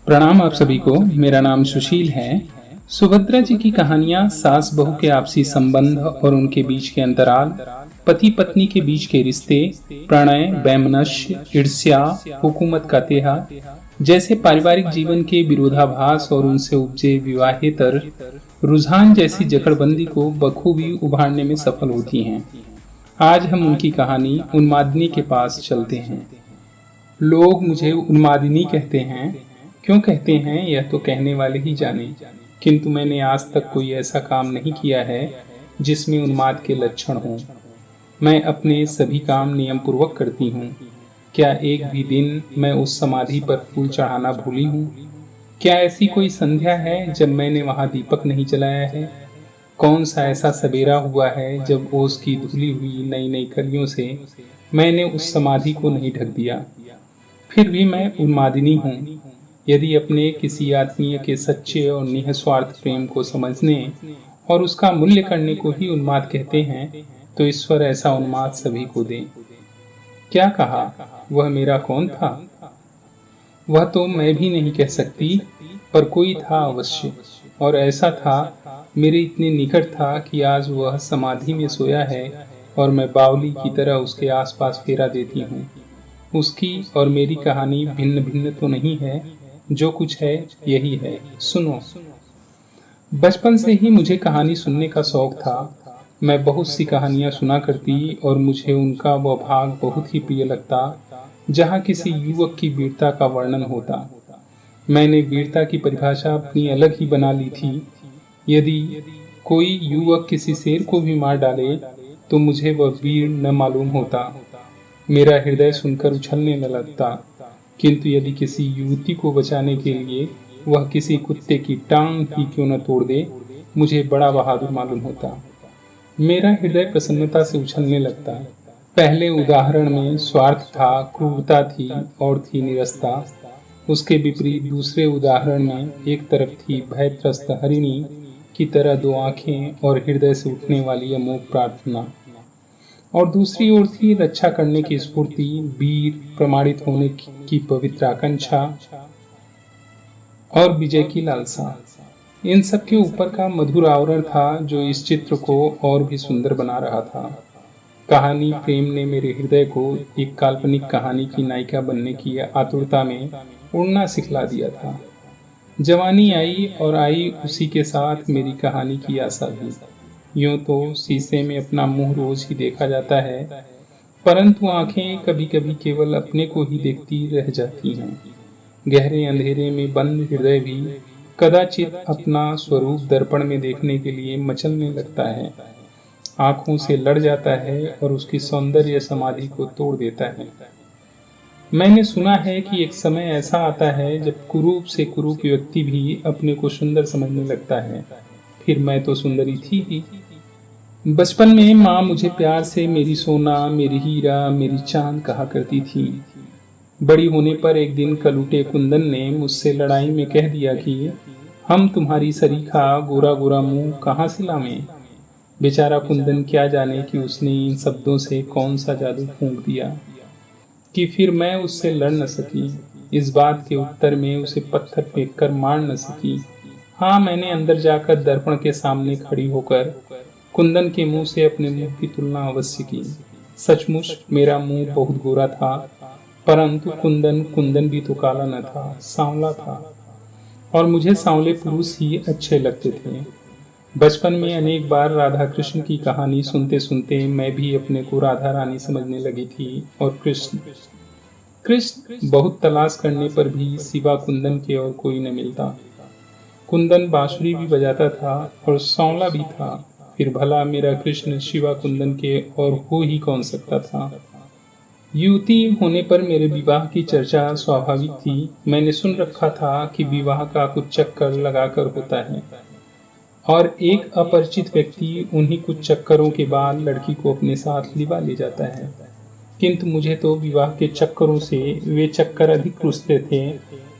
प्रणाम आप सभी को। मेरा नाम सुशील है। सुभद्रा जी की कहानियां सास बहू के आपसी संबंध और उनके बीच के अंतराल, पति पत्नी के बीच के रिश्ते, प्रणय, वैमनस्य, ईर्ष्या, हुकूमत का तेहा जैसे पारिवारिक जीवन के विरोधाभास और उनसे उपजे विवाहेतर रुझान जैसी जकड़बंदी को बखूबी उभारने में सफल होती हैं। आज हम उनकी कहानी उन्मादिनी के पास चलते हैं। लोग मुझे उन्मादिनी कहते हैं। क्यों कहते हैं यह तो कहने वाले ही जाने, किंतु मैंने आज तक कोई ऐसा काम नहीं किया है जिसमें उन्माद के लक्षण हों। मैं अपने सभी काम नियम पूर्वक करती हूँ। क्या एक भी दिन मैं उस समाधि पर फूल चढ़ाना भूली हूँ? क्या ऐसी कोई संध्या है जब मैंने वहां दीपक नहीं जलाया है? कौन सा ऐसा सवेरा हुआ है जब ओस की धुली हुई नई नई कलियों से मैंने उस समाधि को नहीं ढक दिया? फिर भी मैं उन्मादिनी हूँ। यदि अपने किसी आत्मीय के सच्चे और निस्वार्थ प्रेम को समझने और उसका मूल्य करने को ही उन्माद कहते हैं, तो ईश्वर ऐसा उन्माद सभी को दे। क्या कहा? वह मेरा कौन था? वह तो मैं भी नहीं कह सकती, पर कोई था अवश्य, और ऐसा था, मेरे इतने निकट था कि आज वह समाधि में सोया है और मैं बावली की तरह उसके आसपास फेरा देती हूँ। उसकी और मेरी कहानी भिन्न भिन्न तो नहीं है, जो कुछ है यही है। सुनो। बचपन से ही मुझे कहानी सुनने का शौक था। मैं बहुत सी कहानियां सुना करती और मुझे उनका वह भाग बहुत ही प्रिय लगता जहाँ किसी युवक की वीरता का वर्णन होता। मैंने वीरता की परिभाषा अपनी अलग ही बना ली थी। यदि कोई युवक किसी शेर को भी मार डाले तो मुझे वह वीर न मालूम होता। मेरा हृदय सुनकर उछलने न लगता। किंतु यदि किसी युवती को बचाने के लिए वह किसी कुत्ते की टांग ही क्यों न तोड़ दे, मुझे बड़ा बहादुर मालूम होता। मेरा हृदय प्रसन्नता से उछलने लगता। पहले उदाहरण में स्वार्थ था, क्रूरता थी और थी निरस्ता। उसके विपरीत दूसरे उदाहरण में एक तरफ थी भयत्रस्त हरिणी की तरह दो आंखें और हृदय से उठने वाली अमोघ प्रार्थना, और दूसरी ओर थी रक्षा करने की स्फूर्ति, वीर प्रमाणित होने की पवित्र आकांक्षा और विजय की लालसा। इन सब के ऊपर का मधुर आवरण था जो इस चित्र को और भी सुंदर बना रहा था। कहानी प्रेम ने मेरे हृदय को एक काल्पनिक कहानी की नायिका बनने की आतुरता में उड़ना सिखला दिया था। जवानी आई और आई उसी के साथ मेरी कहानी की आशा भी। यूं तो शीशे में अपना मुंह रोज ही देखा जाता है, परंतु आंखें कभी कभी केवल अपने को ही देखती रह जाती हैं। गहरे अंधेरे में बंद हृदय भी कदाचित अपना स्वरूप दर्पण में देखने के लिए मचलने लगता है, आंखों से लड़ जाता है और उसकी सौंदर्य समाधि को तोड़ देता है। मैंने सुना है कि एक समय ऐसा आता है जब कुरूप से कुरूप व्यक्ति भी अपने को सुंदर समझने लगता है। फिर मैं तो सुंदरी थी ही। बचपन में माँ मुझे प्यार से मेरी सोना, मेरी हीरा, मेरी चांद कहा करती थी। बड़ी होने पर एक दिन कलूटे कुंदन ने मुझसे लड़ाई में कह दिया कि हम तुम्हारी सरीखा गोरा गोरा मुंह कहाँ से लावें। बेचारा कुंदन क्या जाने कि उसने इन शब्दों से कौन सा जादू फूंक दिया कि फिर मैं उससे लड़ न सकी। इस बात के उत्तर में उसे पत्थर फेंक कर मार न सकी। हाँ, मैंने अंदर जाकर दर्पण के सामने खड़ी होकर कुंदन के मुंह से अपने मुंह की तुलना अवश्य की। सचमुच मेरा मुंह बहुत गोरा था, परंतु कुंदन भी तो काला न था, सांवला था, और मुझे सांवले पुरुष ही अच्छे लगते थे। बचपन में अनेक बार राधा कृष्ण की कहानी सुनते सुनते मैं भी अपने को राधा रानी समझने लगी थी, और कृष्ण कृष्ण बहुत तलाश करने पर भी सिवा कुंदन के और कोई न मिलता। कुंदन बांसुरी भी बजाता था और सांवला भी था। फिर भला मेरा कृष्ण शिवा कुंदन के और हो ही कौन सकता था। युवती होने पर मेरे विवाह की चर्चा स्वाभाविक थी। मैंने सुन रखा था कि विवाह का कुछ चक्कर लगाकर होता है और एक अपरिचित व्यक्ति उन्हीं कुछ चक्करों के बाद लड़की को अपने साथ लिवा ले जाता है। किंतु मुझे तो विवाह के चक्करों से वे चक्कर अधिक रुचते थे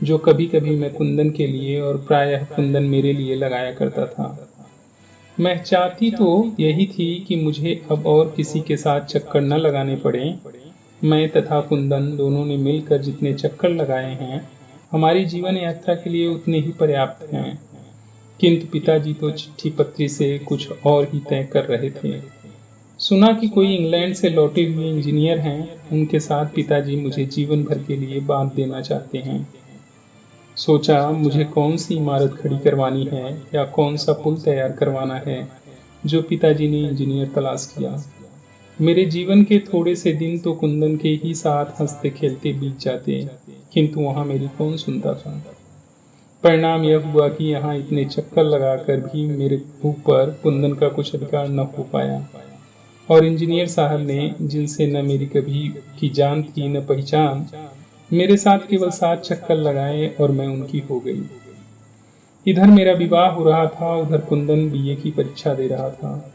जो कभी कभी मैं कुंदन के लिए और प्रायः कुंदन मेरे लिए लगाया करता था। मैं चाहती तो यही थी कि मुझे अब और किसी के साथ चक्कर न लगाने पड़े। मैं तथा कुंदन दोनों ने मिलकर जितने चक्कर लगाए हैं हमारी जीवन यात्रा के लिए उतने ही पर्याप्त हैं, किंतु पिताजी तो चिट्ठी पत्री से कुछ और ही तय कर रहे थे। सुना कि कोई इंग्लैंड से लौटे हुए इंजीनियर हैं, उनके साथ पिताजी मुझे जीवन भर के लिए बांध देना चाहते हैं। सोचा मुझे कौन सी इमारत खड़ी करवानी है या कौन सा पुल तैयार करवाना है जो पिताजी ने इंजीनियर तलाश किया। मेरे जीवन के थोड़े से दिन तो कुंदन के ही साथ हंसते खेलते बीत जाते, किंतु वहां मेरी कौन सुनता था। परिणाम यह हुआ कि यहाँ इतने चक्कर लगाकर भी मेरे ऊपर कुंदन का कुछ अधिकार न हो पाया, और इंजीनियर साहब ने, जिनसे न मेरी कभी की जान थी न पहचान, मेरे साथ केवल 7 चक्कर लगाए और मैं उनकी हो गई। इधर मेरा विवाह हो रहा था, उधर कुंदन बीए की परीक्षा दे रहा था।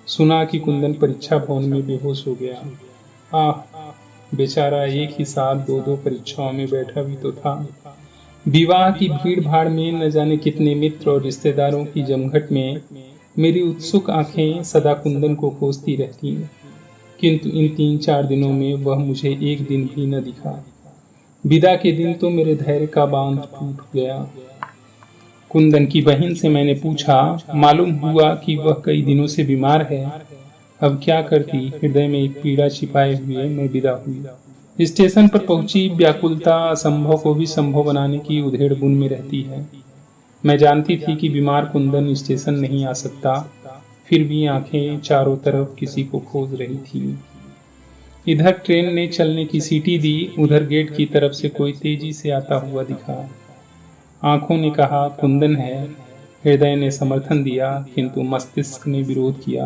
सुना कि कुंदन परीक्षा भवन में बेहोश हो गया। बेचारा एक ही साथ 2-2 परीक्षाओं में बैठा भी तो था। विवाह की भीड़ भाड़ में न जाने कितने मित्र और रिश्तेदारों की जमघट में मेरी उत्सुक आंखें सदा कुंदन को खोजती रहती, किंतु इन 3-4 दिनों में वह मुझे एक दिन भी न दिखा। विदा के दिन तो मेरे धैर्य का बांध टूट गया। कुंदन की बहन से मैंने पूछा, मालूम हुआ कि वह कई दिनों से बीमार है। अब क्या करती, हृदय में एक पीड़ा छिपाए हुए मैं विदा हुई। स्टेशन पर पहुंची, व्याकुलता असंभव को भी संभव बनाने की उधेड़-बुन में रहती है। मैं जानती थी कि बीमार कुंदन स्टेशन नहीं आ सकता, फिर भी आंखें चारों तरफ किसी को खोज रही थी। इधर ट्रेन ने चलने की सीटी दी, उधर गेट की तरफ से कोई तेजी से आता हुआ दिखा। आंखों ने कहा कुंदन है, हृदय ने समर्थन दिया, किंतु मस्तिष्क ने विरोध किया।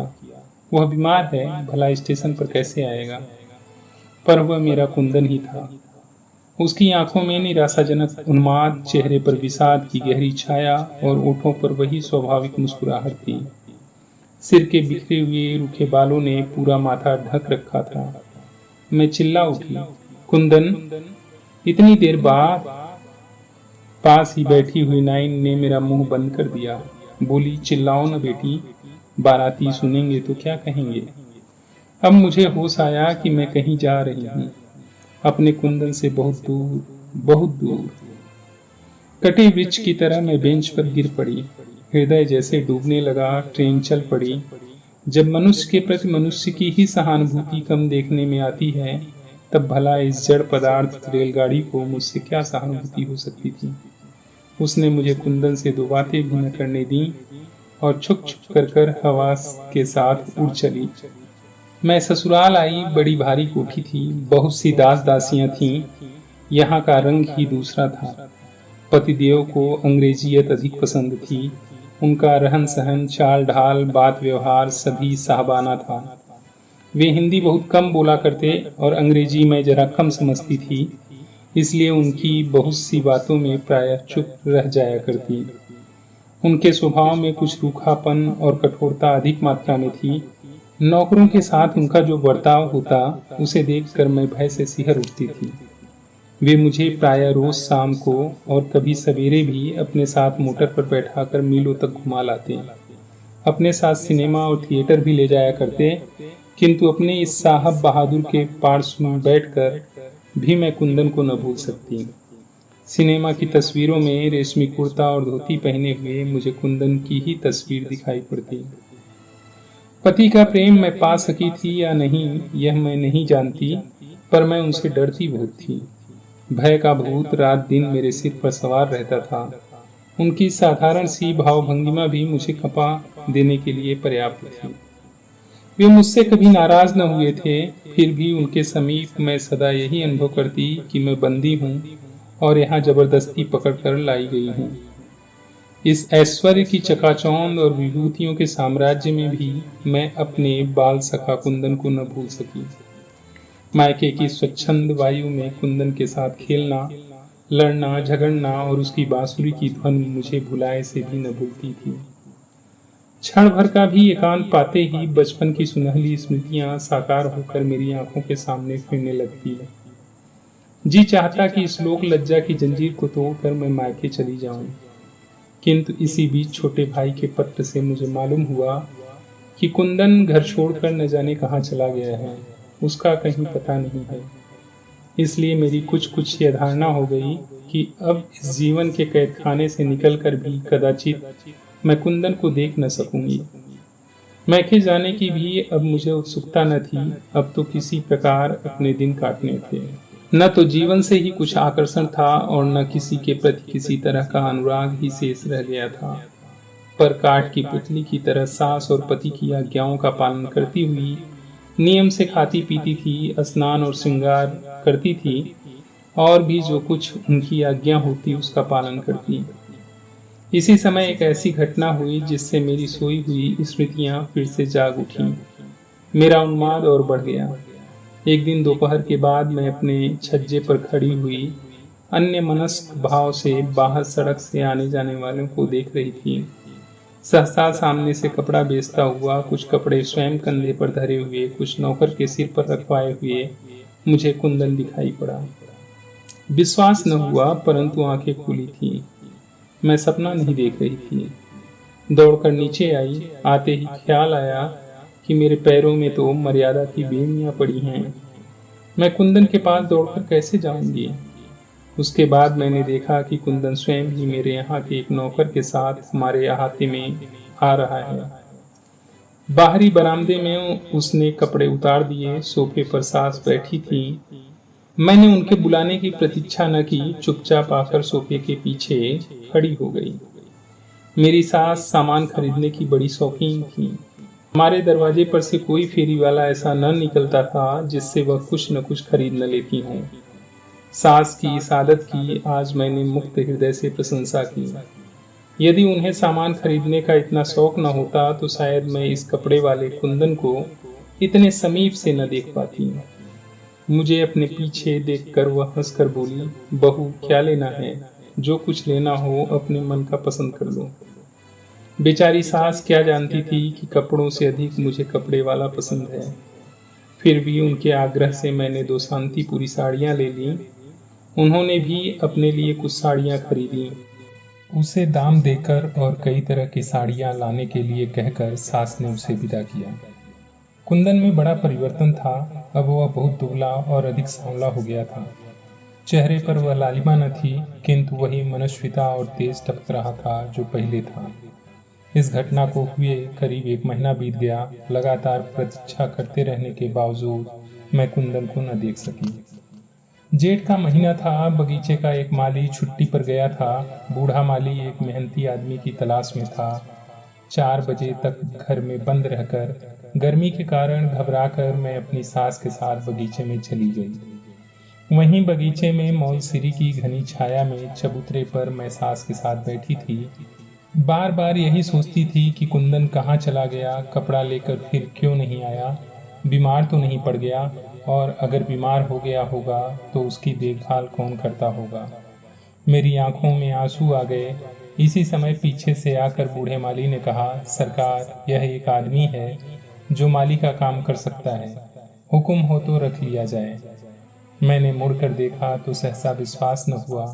वह बीमार है, भला स्टेशन पर कैसे आएगा। पर वह मेरा कुंदन ही था। उसकी आंखों में निराशाजनक उन्माद, चेहरे पर विषाद की गहरी छाया और ओठों पर वही स्वाभाविक मुस्कुराहट थी। सिर के बिखरे हुए रूखे बालों ने पूरा माथा ढक रखा था। मैं चिल्ला उठी, कुंदन। इतनी देर बाद पास ही बैठी हुई नाइन ने मेरा मुंह बंद कर दिया। बोली, चिल्लाओ न बेटी, बाराती सुनेंगे तो क्या कहेंगे। अब मुझे होश आया कि मैं कहीं जा रही हूँ, अपने कुंदन से बहुत दूर, बहुत दूर। कटे वृक्ष की तरह मैं बेंच पर गिर पड़ी। हृदय जैसे डूबने लगा। ट्रेन चल पड़ी। जब मनुष्य के प्रति मनुष्य की ही सहानुभूति कम देखने में आती है, तब भला इस जड़ पदार्थ रेलगाड़ी को मुझसे क्या सहानुभूति हो सकती थी। उसने मुझे कुंदन से 2 बातें भी न करने दी और छुक छुक कर हवा के साथ उड़ चली। मैं ससुराल आई। बड़ी भारी कोठी थी, बहुत सी दास दासियां थीं। यहाँ का रंग ही दूसरा था। पतिदेव को अंग्रेजियत अधिक पसंद थी। उनका रहन सहन, चाल ढाल, बात व्यवहार सभी साहबाना था। वे हिंदी बहुत कम बोला करते और अंग्रेजी मैं जरा कम समझती थी, इसलिए उनकी बहुत सी बातों में प्रायः चुप रह जाया करती। उनके स्वभाव में कुछ रूखापन और कठोरता अधिक मात्रा में थी। नौकरों के साथ उनका जो बर्ताव होता, उसे देखकर मैं भय से सिहर उठती थी। वे मुझे प्रायः रोज शाम को और कभी सवेरे भी अपने साथ मोटर पर बैठाकर मीलों तक घुमा लाते। अपने साथ सिनेमा और थिएटर भी ले जाया करते, किंतु अपने इस साहब बहादुर के पार्श्व में बैठकर भी मैं कुंदन को न भूल सकती। सिनेमा की तस्वीरों में रेशमी कुर्ता और धोती पहने हुए मुझे कुंदन की ही तस्वीर दिखाई पड़ती। पति का प्रेम मैं पा सकी थी या नहीं, यह मैं नहीं जानती, पर मैं उनसे डरती बहुत थी। भय का भूत रात दिन मेरे सिर पर सवार रहता था। उनकी साधारण सी भावभंगिमा भी मुझे खपा देने के लिए पर्याप्त थी। वे मुझसे कभी नाराज न हुए थे, फिर भी उनके समीप मैं सदा यही अनुभव करती कि मैं बंदी हूँ और यहाँ जबरदस्ती पकड़कर लाई गई हूँ। इस ऐश्वर्य की चकाचौंध और विभूतियों के साम्राज्य में भी मैं अपने बाल सखा कुंदन को न भूल सकी। मायके की स्वच्छंद वायु में कुंदन के साथ खेलना, लड़ना, झगड़ना और उसकी बांसुरी की ध्वनि मुझे भुलाए से भी न भूलती थी। क्षण भर का भी एकांत पाते ही बचपन की सुनहली स्मृतियां साकार होकर मेरी आंखों के सामने फिरने लगती है। जी चाहता कि इस लोक लज्जा की जंजीर को तोड़कर मैं मायके चली जाऊं, किंतु इसी बीच छोटे भाई के पत्र से मुझे मालूम हुआ कि कुंदन घर छोड़कर न जाने कहाँ चला गया है। उसका कहीं पता नहीं है। इसलिए मेरी कुछ कुछ यह धारणा हो गई कि अब इस जीवन के कैद खाने से निकलकर भी कदाचित मैं कुंदन को देख न सकूंगी। मैके जाने की भी अब मुझे उत्सुकता न थी। अब तो किसी प्रकार अपने दिन काटने थे। न तो जीवन से ही कुछ आकर्षण था और न किसी के प्रति किसी तरह का अनुराग ही शेष रह गया था। पर काठ की पुतली की तरह सास और पति की आज्ञाओं का पालन करती हुई नियम से खाती पीती थी, स्नान और श्रृंगार करती थी और भी जो कुछ उनकी आज्ञा होती उसका पालन करती। इसी समय एक ऐसी घटना हुई जिससे मेरी सोई हुई स्मृतियां फिर से जाग उठी। मेरा उन्माद और बढ़ गया। एक दिन दोपहर के बाद मैं अपने छज्जे पर खड़ी हुई अन्य मनस्क भाव से बाहर सड़क से आने जाने वालों को देख रही थी। सहसा सामने से कपड़ा बेचता हुआ, कुछ कपड़े स्वयं कंधे पर धरे हुए, कुछ नौकर के सिर पर रखवाए हुए मुझे कुंदन दिखाई पड़ा। विश्वास न हुआ, परंतु आंखें खुली थी। मैं सपना नहीं देख रही थी। दौड़कर नीचे आई। आते ही ख्याल आया कि मेरे पैरों में तो मर्यादा की बेड़ियां पड़ी हैं। मैं कुंदन के पास दौड़कर कैसे जाऊंगी? उसके बाद मैंने देखा कि कुंदन स्वयं ही मेरे यहाँ के एक नौकर के साथ हमारे अहाते में आ रहा है। बाहरी बरामदे में उसने कपड़े उतार दिए। सोफे पर सास बैठी थी। मैंने उनके बुलाने की प्रतीक्षा न की, चुपचाप आकर सोफे के पीछे खड़ी हो गई। मेरी सास सामान खरीदने की बड़ी शौकीन थी। हमारे दरवाजे पर से कोई फेरी वाला ऐसा न निकलता था जिससे वह कुछ न कुछ खरीद न लेती हों। सास की इस आदत की आज मैंने मुक्त हृदय से प्रशंसा की। यदि उन्हें सामान खरीदने का इतना शौक न होता तो शायद मैं इस कपड़े वाले कुंदन को इतने समीप से न देख पाती। मुझे अपने पीछे देखकर वह हंसकर बोली, बहू क्या लेना है? जो कुछ लेना हो अपने मन का पसंद कर लो। बेचारी सास क्या जानती थी कि कपड़ों से अधिक मुझे कपड़े वाला पसंद है। फिर भी उनके आग्रह से मैंने 2 शांतिपुरी साड़ियाँ ले ली। उन्होंने भी अपने लिए कुछ साड़ियाँ खरीदी। उसे दाम देकर और कई तरह की साड़ियाँ लाने के लिए कहकर सास ने उसे विदा किया। कुंदन में बड़ा परिवर्तन था। अब वह बहुत दुबला और अधिक सांवला हो गया था। चेहरे पर वह लालिमा न थी, किंतु वही मनस्विता और तेज टपक रहा था जो पहले था। इस घटना को हुए करीब 1 महीना बीत गया। लगातार प्रतीक्षा करते रहने के बावजूद मैं कुंदन को न देख सकी। जेठ का महीना था। बगीचे का एक माली छुट्टी पर गया था। बूढ़ा माली एक मेहनती आदमी की तलाश में था। 4 बजे तक घर में बंद रहकर गर्मी के कारण घबराकर मैं अपनी सास के साथ बगीचे में चली गई। वहीं बगीचे में मौलसिरी की घनी छाया में चबूतरे पर मैं सास के साथ बैठी थी। बार बार यही सोचती थी कि कुंदन कहाँ चला गया, कपड़ा लेकर फिर क्यों नहीं आया, बीमार तो नहीं पड़ गया, और अगर बीमार हो गया होगा तो उसकी देखभाल कौन करता होगा। मेरी आंखों में आंसू आ गए। इसी समय पीछे से आकर बूढ़े माली ने कहा, सरकार, यह एक आदमी है जो माली का काम कर सकता है, हुक्म हो तो रख लिया जाए। मैंने मुड़कर देखा तो सहसा विश्वास न हुआ।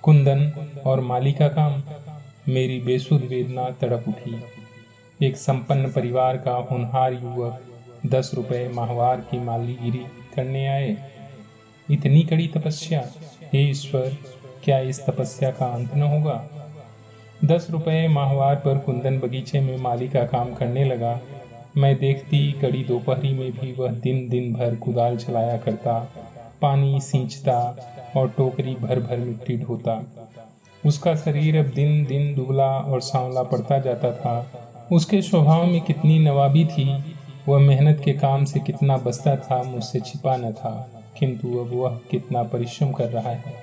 कुंदन और माली का काम। मेरी बेसुध वेदना तड़प उठी। एक संपन्न परिवार का होनहार युवक 10 रुपए माहवार की मालीगिरी करने आए। इतनी कड़ी तपस्या! हे ईश्वर, क्या इस तपस्या का अंत न होगा? 10 रुपए माहवार पर कुंदन बगीचे में माली का काम करने लगा। मैं देखती कड़ी दोपहरी में भी वह दिन भर कुदाल चलाया करता, पानी सींचता और टोकरी भर भर मिट्टी ढोता। उसका शरीर अब दिन दिन दुबला और सांवला पड़ता जाता था। उसके स्वभाव में कितनी नवाबी थी। वह मेहनत के काम से कितना बसता था मुझसे छिपा न था, किंतु अब वह कितना परिश्रम कर रहा है।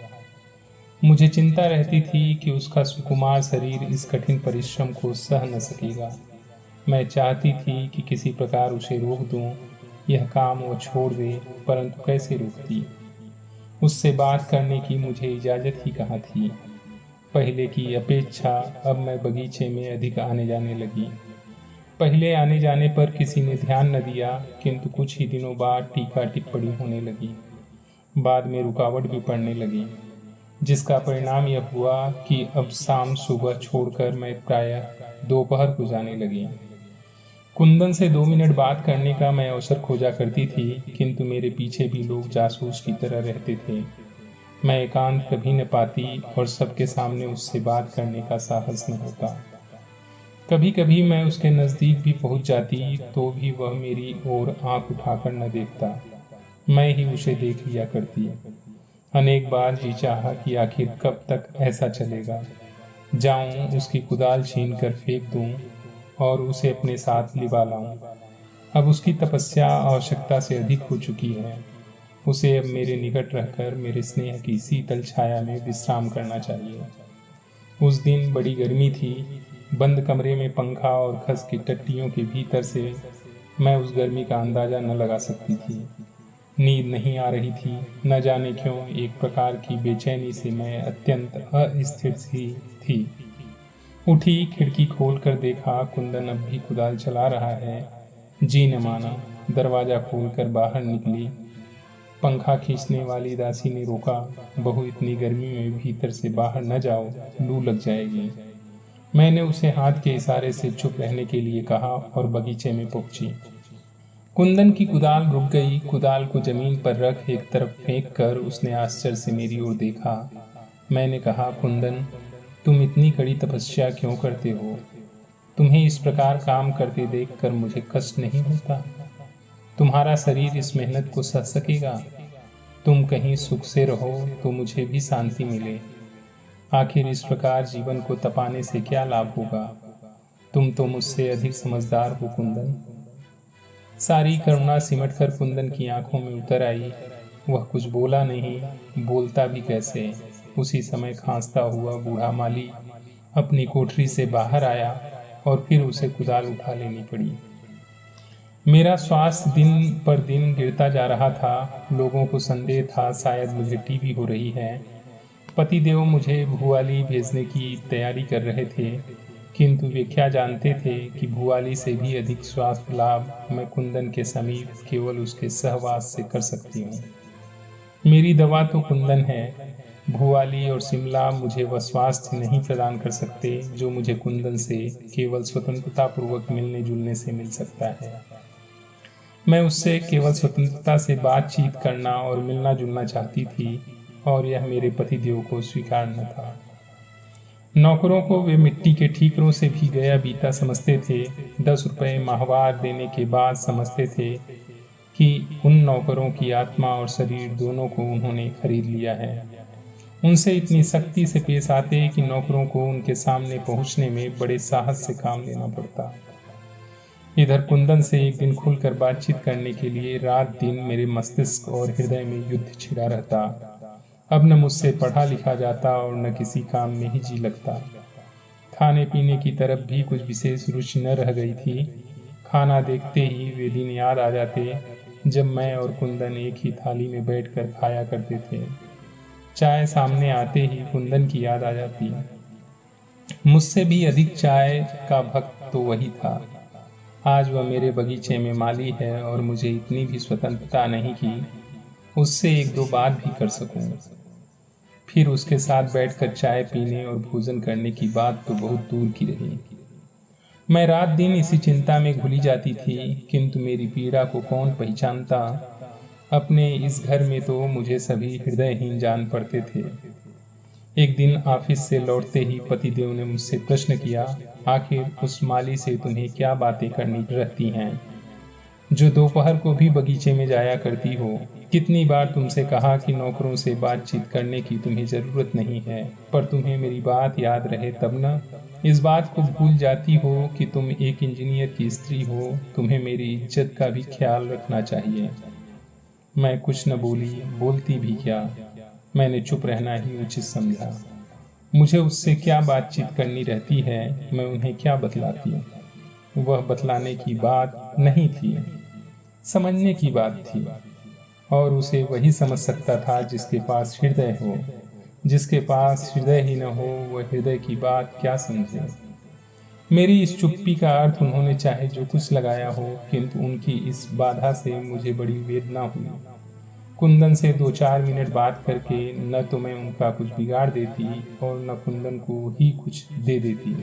मुझे चिंता रहती थी कि उसका सुकुमार शरीर इस कठिन परिश्रम को सह न सकेगा। मैं चाहती थी कि किसी प्रकार उसे रोक दूं, यह काम वो छोड़ दे, परंतु कैसे रोकती? उससे बात करने की मुझे इजाज़त ही कहाँ थी। पहले की अपेक्षा अब मैं बगीचे में अधिक आने जाने लगी। पहले आने जाने पर किसी ने ध्यान न दिया, किंतु कुछ ही दिनों बाद टीका टिप्पणी होने लगी। बाद में रुकावट भी पड़ने लगी, जिसका परिणाम यह हुआ कि अब शाम सुबह छोड़कर मैं प्रायः दोपहर को जाने लगी। कुंदन से 2 मिनट बात करने का मैं अवसर खोजा करती थी, किंतु मेरे पीछे भी लोग जासूस की तरह रहते थे। मैं एकांत कभी न पाती और सबके सामने उससे बात करने का साहस न होता। कभी कभी मैं उसके नज़दीक भी पहुंच जाती तो भी वह मेरी ओर आंख उठाकर न देखता। मैं ही उसे देख लिया करती। अनेक बार जी चाहा कि आखिर कब तक ऐसा चलेगा। जाऊं उसकी कुदाल छीन कर फेंक दूं और उसे अपने साथ लिवा लाऊं। अब उसकी तपस्या आवश्यकता से अधिक हो चुकी है। उसे अब मेरे निकट रहकर मेरे स्नेह की शीतल छाया में विश्राम करना चाहिए। उस दिन बड़ी गर्मी थी। बंद कमरे में पंखा और खस की टट्टियों के भीतर से मैं उस गर्मी का अंदाजा न लगा सकती थी। नींद नहीं आ रही थी। न जाने क्यों एक प्रकार की बेचैनी से मैं अत्यंत अस्थिर सी थी। उठी, खिड़की खोल कर देखा, कुंदन अब भी कुदाल चला रहा है। जी न माना। दरवाजा खोलकर बाहर निकली। पंखा खींचने वाली दासी ने रोका। बहू, इतनी गर्मी में भीतर से बाहर न जाओ, लू लग जाएगी। मैंने उसे हाथ के इशारे से चुप रहने के लिए कहा और बगीचे में पहुंची। कुंदन की कुदाल रुक गई। कुदाल को जमीन पर रख एक तरफ फेंक कर उसने आश्चर्य से मेरी ओर देखा। मैंने कहा, कुंदन, तुम इतनी कड़ी तपस्या क्यों करते हो? तुम्हें इस प्रकार काम करते देखकर मुझे कष्ट नहीं होता? तुम्हारा शरीर इस मेहनत को सह सकेगा? तुम कहीं सुख से रहो तो मुझे भी शांति मिले। आखिर इस प्रकार जीवन को तपाने से क्या लाभ होगा? तुम तो मुझसे अधिक समझदार हो कुंदन। सारी करुणा सिमटकर कुंदन की आंखों में उतर आई। वह कुछ बोला नहीं, बोलता भी कैसे। उसी समय खांसता हुआ बूढ़ा माली अपनी कोठरी से बाहर आया और फिर उसे कुदाल उठा लेनी पड़ी। मेरा स्वास्थ्य दिन पर दिन गिरता जा रहा था। लोगों को संदेह था शायद मुझे टीबी हो रही है। पतिदेव मुझे भुआली भेजने की तैयारी कर रहे थे, किंतु वे क्या जानते थे कि भुआली से भी अधिक स्वास्थ्य लाभ मैं कुंदन के समीप केवल उसके सहवास से कर सकती हूँ। मेरी दवा तो कुंदन है। भुआली और शिमला मुझे वह स्वास्थ्य नहीं प्रदान कर सकते जो मुझे कुंदन से केवल स्वतंत्रता पूर्वक मिलने जुलने से मिल सकता है। मैं उससे केवल स्वतंत्रता से बातचीत करना और मिलना जुलना चाहती थी और यह मेरे पतिदेव को स्वीकार न था। नौकरों को वे मिट्टी के ठीकरों से भी गया बीता समझते थे। 10 रुपये माहवार देने के बाद समझते थे कि उन नौकरों की आत्मा और शरीर दोनों को उन्होंने खरीद लिया है। उनसे इतनी सख्ती से पेश आते कि नौकरों को उनके सामने पहुंचने में बड़े साहस से काम लेना पड़ता। इधर कुंदन से एक दिन खुलकर बातचीत करने के लिए रात दिन मेरे मस्तिष्क और हृदय में युद्ध छिड़ा रहता। अब न मुझसे पढ़ा लिखा जाता और न किसी काम में ही जी लगता। खाने पीने की तरफ भी कुछ विशेष रुचि न रह गई थी। खाना देखते ही वे दिन याद आ जाते जब मैं और कुंदन एक ही थाली में बैठकर खाया करते थे। चाय सामने आते ही कुंदन की याद आ जाती। मुझसे भी अधिक चाय का भक्त तो वही था। आज वह मेरे बगीचे में माली है और मुझे इतनी भी स्वतंत्रता नहीं कि उससे 1-2 बात भी कर सकूं। फिर उसके साथ बैठकर चाय पीने और भोजन करने की बात तो बहुत दूर की रही। मैं रात दिन इसी चिंता में घुली जाती थी, किंतु मेरी पीड़ा को कौन पहचानता। अपने इस घर में तो मुझे सभी हृदयहीन जान पड़ते थे। एक दिन ऑफिस से लौटते ही पतिदेव ने मुझसे प्रश्न किया, आखिर उस माली से तुम्हें क्या बातें करनी रहती हैं जो दोपहर को भी बगीचे में जाया करती हो? कितनी बार तुमसे कहा कि नौकरों से बातचीत करने की तुम्हें जरूरत नहीं है, पर तुम्हें मेरी बात याद रहे तब न। इस बात को भूल जाती हो कि तुम एक इंजीनियर की स्त्री हो। तुम्हें मेरी इज्जत का भी ख्याल रखना चाहिए। मैं कुछ न बोली, बोलती भी क्या। मैंने चुप रहना ही उचित समझा। मुझे उससे क्या बातचीत करनी रहती है, मैं उन्हें क्या बतलाती। वह बतलाने की बात नहीं थी, समझने की बात थी। और उसे वही समझ सकता था जिसके पास हृदय हो। जिसके पास हृदय ही न हो वह हृदय की बात क्या समझे। मेरी इस चुप्पी का अर्थ उन्होंने चाहे जो कुछ लगाया हो, किंतु उनकी इस बाधा से मुझे बड़ी वेदना हुई। कुंदन से 2-4 मिनट बात करके न तो मैं उनका कुछ बिगाड़ देती और न कुंदन को ही कुछ दे देती।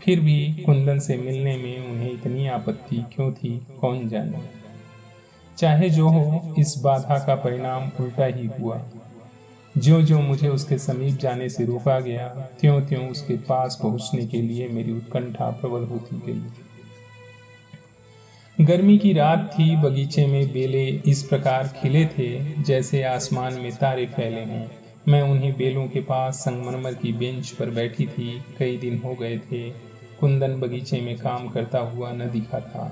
फिर भी कुंदन से मिलने में उन्हें इतनी आपत्ति क्यों थी, कौन जाने। चाहे जो हो, इस बाधा का परिणाम उल्टा ही हुआ। ज्यों ज्यों मुझे उसके समीप जाने से रोका गया, त्यों त्यों उसके पास पहुंचने के लिए मेरी उत्कंठा प्रबल होती गई। गर्मी की रात थी। बगीचे में बेले इस प्रकार खिले थे जैसे आसमान में तारे फैले हों। मैं उन्हीं बेलों के पास संगमरमर की बेंच पर बैठी थी। कई दिन हो गए थे कुंदन बगीचे में काम करता हुआ न दिखा था।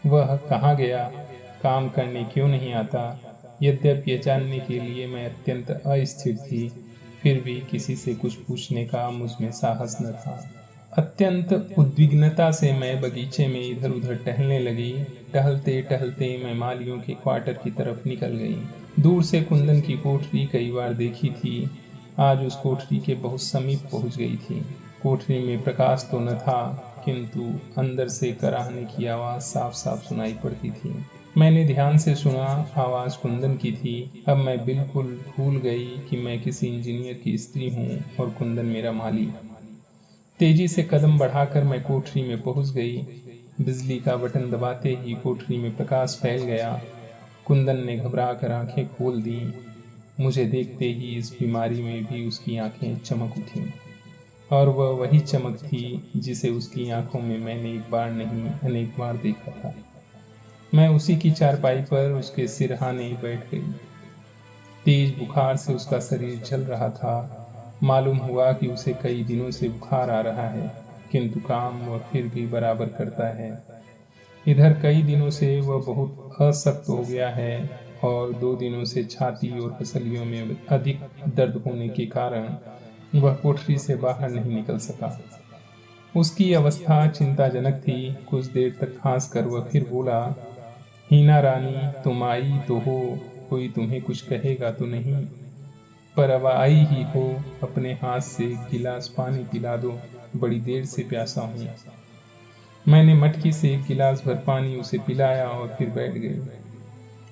वह कहाँ गया, काम करने क्यों नहीं आता? यद्यपि यह जानने के लिए मैं अत्यंत अस्थिर थी, फिर भी किसी से कुछ पूछने का मुझमें साहस न था। अत्यंत उद्विग्नता से मैं बगीचे में इधर उधर टहलने लगी। टहलते टहलते मैं मालियों के क्वार्टर की तरफ निकल गई। दूर से कुंदन की कोठरी कई बार देखी थी, आज उस कोठरी के बहुत समीप पहुंच गई थी। कोठरी में प्रकाश तो न था, किंतु अंदर से कराहने की आवाज साफ साफ सुनाई पड़ती थी। मैंने ध्यान से सुना, आवाज कुंदन की थी। अब मैं बिल्कुल भूल गई कि मैं किसी इंजीनियर की स्त्री हूँ और कुंदन मेरा माली। तेजी से कदम बढ़ाकर मैं कोठरी में पहुंच गई। बिजली का बटन दबाते ही कोठरी में प्रकाश फैल गया। कुंदन ने घबराकर आंखें खोल दी। मुझे देखते ही इस बीमारी में भी उसकी आंखें चमक उठीं, और वह वही चमक थी जिसे उसकी आंखों में मैंने एक बार नहीं अनेक बार देखा था। मैं उसी की चारपाई पर उसके सिरहाने बैठ गई। तेज बुखार से उसका शरीर जल रहा था। मालूम हुआ कि उसे कई दिनों से बुखार आ रहा है, किंतु काम वह फिर भी बराबर करता है। इधर कई दिनों से वह बहुत असक्त हो गया है और 2 दिनों से छाती और पसलियों में अधिक दर्द होने के कारण वह कोठरी से बाहर नहीं निकल सका। उसकी अवस्था चिंताजनक थी। कुछ देर तक खांस कर वह फिर बोला, हीना रानी, तुम आई तो हो, कोई तुम्हें कुछ कहेगा तो नहीं, पर अब आई ही हो, अपने हाथ से गिलास पानी पिला दो, बड़ी देर से प्यासा हूँ। मैंने मटकी से एक गिलास भर पानी उसे पिलाया और फिर बैठ गई।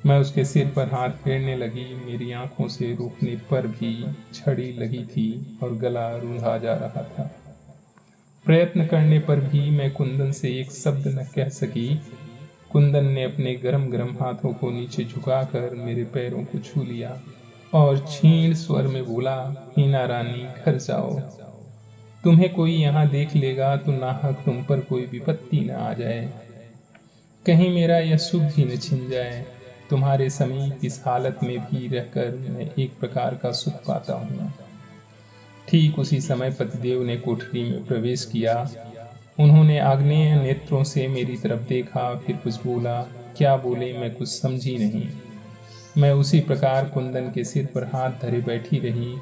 मैं उसके सिर पर हाथ फेरने लगी। मेरी आंखों से रोकने पर भी छड़ी लगी थी और गला रूंधा जा रहा था। प्रयत्न करने पर भी मैं कुंदन से एक शब्द न कह सकी। कुंदन ने अपने गरम गरम हाथों को नीचे झुकाकर मेरे पैरों को छू लिया और क्षीण स्वर में बोला, हीना रानी, घर जाओ। तुम्हें कोई यहाँ देख लेगा तो नाहक तुम पर कोई विपत्ति न आ जाए, कहीं मेरा यह सुख भी न छिन जाए। तुम्हारे समीप इस हालत में भी रहकर मैं एक प्रकार का सुख पाता हूँ। ठीक उसी समय पतिदेव ने कोठरी में प्रवेश किया। उन्होंने आग्नेय नेत्रों से मेरी तरफ देखा, फिर कुछ बोला। क्या बोले मैं कुछ समझी नहीं। मैं उसी प्रकार कुंदन के सिर पर हाथ धरे बैठी रही।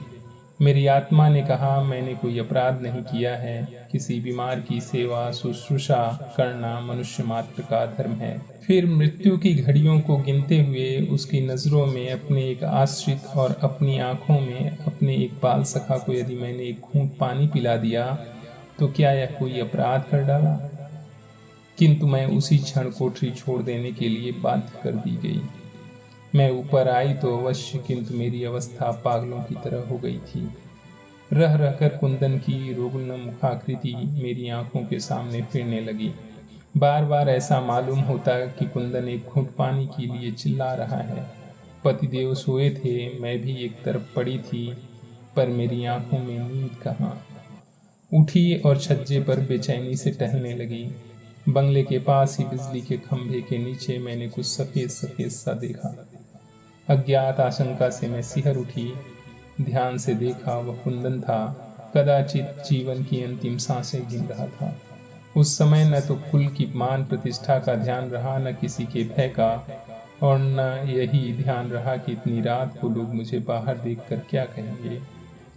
मेरी आत्मा ने कहा, मैंने कोई अपराध नहीं किया है। किसी बीमार की सेवा शुश्रूषा करना मनुष्य मात्र का धर्म है। फिर मृत्यु की घड़ियों को गिनते हुए उसकी नजरों में अपने एक आश्रित और अपनी आंखों में अपने एक बाल सखा को यदि मैंने एक घूंट पानी पिला दिया तो क्या यह कोई अपराध कर डाला? किंतु मैं उसी क्षण कोठरी छोड़ देने के लिए बाध्य कर दी गई। मैं ऊपर आई तो अवश्य, किंतु मेरी अवस्था पागलों की तरह हो गई थी। रह रहकर कुंदन की रुग्ण मुखाकृति मेरी आंखों के सामने फिरने लगी। बार बार ऐसा मालूम होता कि कुंदन एक घूंट पानी के लिए चिल्ला रहा है। पतिदेव सोए थे, मैं भी एक तरफ पड़ी थी, पर मेरी आंखों में नींद कहाँ। उठी और छज्जे पर बेचैनी से टहलने लगी। बंगले के पास ही बिजली के खंभे के नीचे मैंने कुछ सफेद सफेद सा देखा। अज्ञात आशंका से मैं सिहर उठी। ध्यान से देखा, वह कुंदन था। कदाचित जीवन की अंतिम सांसें गिन रहा था। उस समय न तो कुल की मान प्रतिष्ठा का ध्यान रहा, न किसी के भय का, और न यही ध्यान रहा कि इतनी रात को लोग मुझे बाहर देखकर क्या कहेंगे।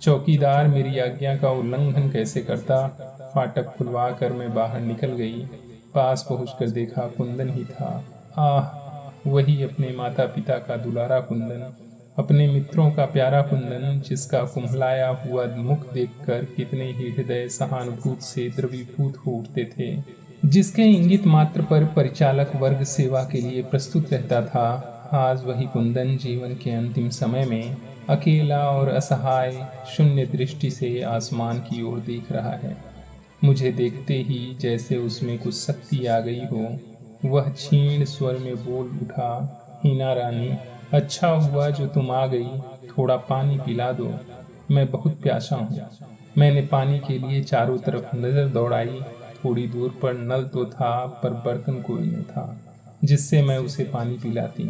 चौकीदार मेरी आज्ञा का उल्लंघन कैसे करता। फाटक खुलवा कर मैं बाहर निकल गई। पास पहुंचकर देखा कुंदन ही था। आह, वही अपने माता पिता का दुलारा कुंदन, अपने मित्रों का प्यारा कुंदन, जिसका कुम्हलाया हुआ मुख देखकर कितने ही हृदय सहानुभूत से द्रवीभूत हो उठते थे, जिसके इंगित मात्र पर परिचालक वर्ग सेवा के लिए प्रस्तुत रहता था। आज वही कुंदन जीवन के अंतिम समय में अकेला और असहाय शून्य दृष्टि से आसमान की ओर देख रहा है। मुझे देखते ही जैसे उसमें कुछ शक्ति आ गई हो। वह क्षीण स्वर में बोल उठा, हीना रानी, अच्छा हुआ जो तुम आ गई, थोड़ा पानी पिला दो, मैं बहुत प्यासा हूँ। मैंने पानी के लिए चारों तरफ नजर दौड़ाई। थोड़ी दूर पर नल तो था, पर बर्तन कोई न था जिससे मैं उसे पानी पिलाती।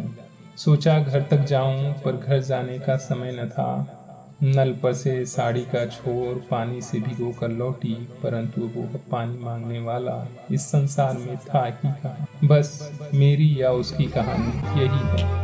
सोचा घर तक जाऊं, पर घर जाने का समय न था। नल पर से साड़ी का छोर पानी से भिगो कर लौटी, परंतु वो पानी मांगने वाला इस संसार में था ही कहाँ। बस मेरी या उसकी कहानी यही है।